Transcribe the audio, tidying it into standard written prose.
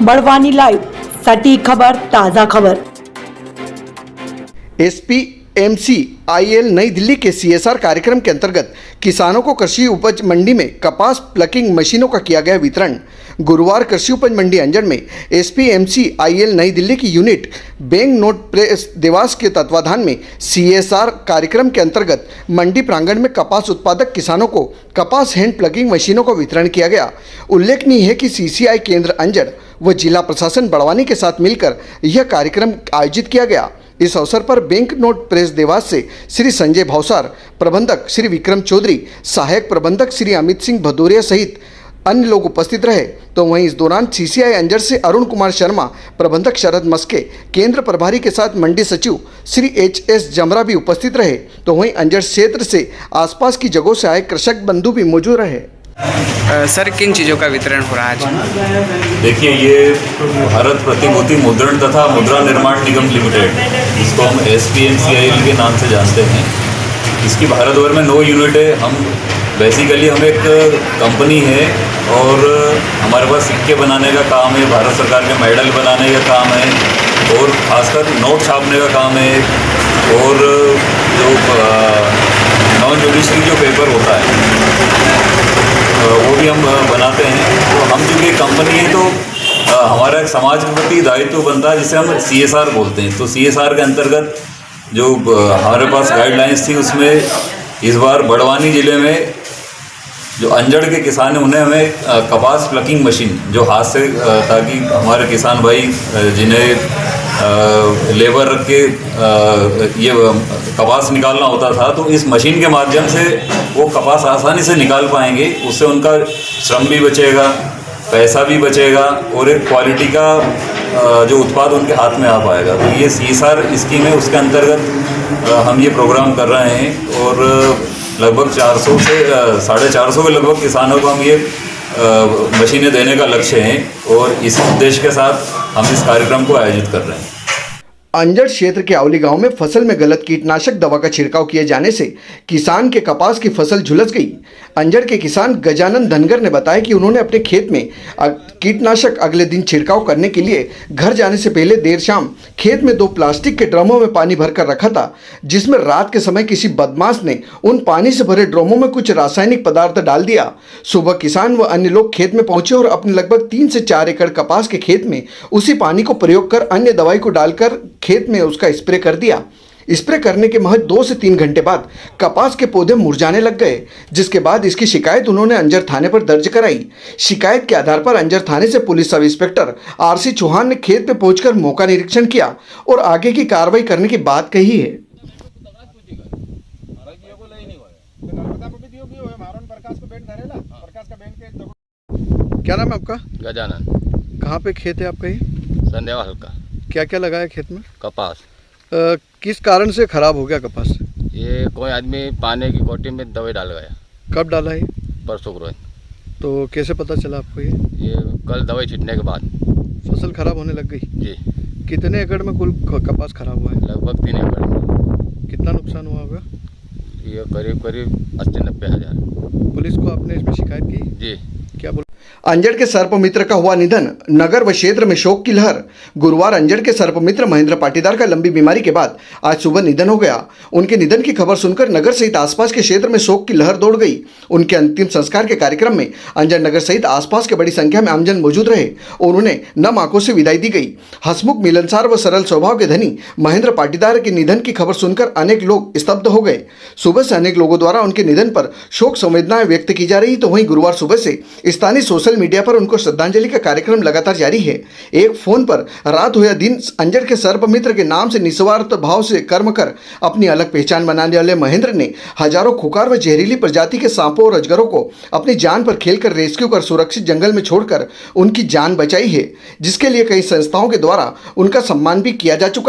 Barwani live, सटीक खबर, ताजा खबर। SPMCIL नई दिल्ली के CSR कार्यक्रम के अंतर्गत किसानों को कृषि उपज मंडी में कपास प्लकिंग मशीनों का किया गया वितरण। गुरुवार कृषि उपज मंडी अंजड़ में SPMCIL नई दिल्ली की unit bank note press Dewas के तत्वाधान में CSR कार्यक्रम के अंतर्गत मंडी प्रांगण में कपास उत्पादक किसानों को कपास हैंड प्लकिंग मशीनों का वितरण किया गया। उल्लेखनीय है कि CCI केंद्र अंजड़ व जिला प्रशासन बड़वानी के साथ मिलकर यह कार्यक्रम आयोजित किया गया। इस अवसर पर बैंक नोट प्रेस देवास से श्री संजय भावसार, प्रबंधक श्री विक्रम चौधरी, सहायक प्रबंधक श्री अमित सिंह भदौरिया सहित अन्य लोग उपस्थित रहे। तो वहीं इस दौरान CCI अंजड़ से अरुण कुमार शर्मा, प्रबंधक शरद मस्के, केंद्र प्रभारी के साथ मंडी सचिव श्री HS जमरा भी उपस्थित रहे। तो वहीं अंजड़ क्षेत्र से आसपास की जगहों से आए कृषक बंधु भी मौजूद रहे। सर, किन चीज़ों का वितरण हो रहा है आज? देखिए, ये भारत प्रतिभूति मुद्रण तथा मुद्रा निर्माण निगम लिमिटेड, इसको हम SPMCIL के नाम से जानते हैं। इसकी भारत भर में 9 यूनिट है। हम एक कंपनी है और हमारे पास सिक्के बनाने का काम है, भारत सरकार के मेडल बनाने का काम है और खासकर नोट छापने का काम है। और जो नॉन जुडिशरी जो पेपर होता है वो भी हम बनाते हैं। तो हम चूँकि कंपनी है तो हमारा एक समाज के प्रति दायित्व बनता है, जिसे हम CSR बोलते हैं। तो CSR के अंतर्गत जो हमारे पास गाइडलाइंस थी, उसमें इस बार बड़वानी ज़िले में जो अंजड़ के किसान हैं उन्हें हमें कपास प्लकिंग मशीन जो हाथ से, ताकि हमारे किसान भाई जिन्हें लेबर रख के ये कपास निकालना होता था, तो इस मशीन के माध्यम से वो कपास आसानी से निकाल पाएंगे। उससे उनका श्रम भी बचेगा, पैसा भी बचेगा और एक क्वालिटी का जो उत्पाद उनके हाथ में आ पाएगा। तो ये CSR स्कीम है, उसके अंतर्गत हम ये प्रोग्राम कर रहे हैं और लगभग 400 से 450 के लगभग किसानों को हम ये मशीनें देने का लक्ष्य है और इस उद्देश्य के साथ हम इस कार्यक्रम को आयोजित कर रहे हैं। अंजड़ क्षेत्र के आवली गांव में फसल में गलत कीटनाशक दवा का छिड़काव किए जाने से किसान के कपास की फसल झुलस गई। अंजड़ के किसान गजानन धनगर ने बताया कि उन्होंने अपने खेत में कीटनाशक अगले दिन छिड़काव करने के लिए घर जाने से पहले देर शाम खेत में 2 प्लास्टिक के ड्रमों में पानी भरकर रखा था, जिसमें रात के समय किसी बदमाश ने उन पानी से भरे ड्रमों में कुछ रासायनिक पदार्थ डाल दिया। सुबह किसान व अन्य लोग खेत में पहुंचे और अपने लगभग 3 से 4 एकड़ कपास के खेत में उसी पानी को प्रयोग कर अन्य दवाई को डालकर खेत में उसका स्प्रे कर दिया। स्प्रे करने के महज 2 से 3 घंटे बाद कपास के पौधे मुरझाने लग गए, जिसके बाद इसकी शिकायत उन्होंने अंजड़ थाने पर दर्ज कराई। शिकायत के आधार पर अंजड़ थाने से police sub inspector RC Chauhan ने खेत में पहुंचकर मौका निरीक्षण किया और आगे की कार्रवाई करने की बात कही है। क्या नाम है आपका? गजानन। कहाँ पे खेत है आपका? ये संदेवा हल्का। क्या क्या लगाया खेत में? कपास। किस कारण से खराब हो गया कपास? ये कोई आदमी पानी की कोटी में दवाई डाल गया। कब डाला है? परसों को। तो कैसे पता चला आपको? ये कल दवाई छींटने के बाद फसल खराब होने लग गई। जी। कितने एकड़ में कुल कपास खराब हुआ है? लगभग 3 एकड़ में। कितना नुकसान हुआ होगा? ये करीब 80-90 हज़ार। पुलिस को आपने इसमें शिकायत की? जी। क्या बोल? अंजड़ के सर्पमित्र का हुआ निधन, नगर व क्षेत्र में शोक की लहर। गुरुवार अंजड़ के सर्पमित्र महेंद्र पाटीदार का लंबी बीमारी के बाद आज सुबह निधन हो गया। उनके निधन की खबर सुनकर नगर सहित आसपास के क्षेत्र में शोक की लहर दौड़ गई। उनके अंतिम संस्कार के कार्यक्रम में अंजड़ नगर सहित आसपास के बड़ी संख्या में आमजन मौजूद रहे और उन्हें नम आंखों से विदाई दी गई। हंसमुख, मिलनसार व सरल स्वभाव के धनी महेंद्र पाटीदार के निधन की खबर सुनकर अनेक लोग स्तब्ध हो गए। सुबह से अनेक लोगों द्वारा उनके निधन पर शोक संवेदनाएं व्यक्त की जा रही, तो वहीं गुरुवार सुबह से स्थानीय सोशल मीडिया पर उनको श्रद्धांजलि का कार्यक्रम लगातार जारी है। एक फोन पर रात हो या दिन अंजड़ के सर्पमित्र के नाम से निस्वार्थ भाव से कर्म कर अपनी अलग पहचान बनाने वाले महेंद्र ने हजारों खुकार व जहरीली प्रजाति के सांपों और अजगरों को अपनी जान पर खेलकर रेस्क्यू कर सुरक्षित जंगल में छोड़कर उनकी जान बचाई है, जिसके लिए कई संस्थाओं के द्वारा उनका सम्मान भी किया जा चुका है।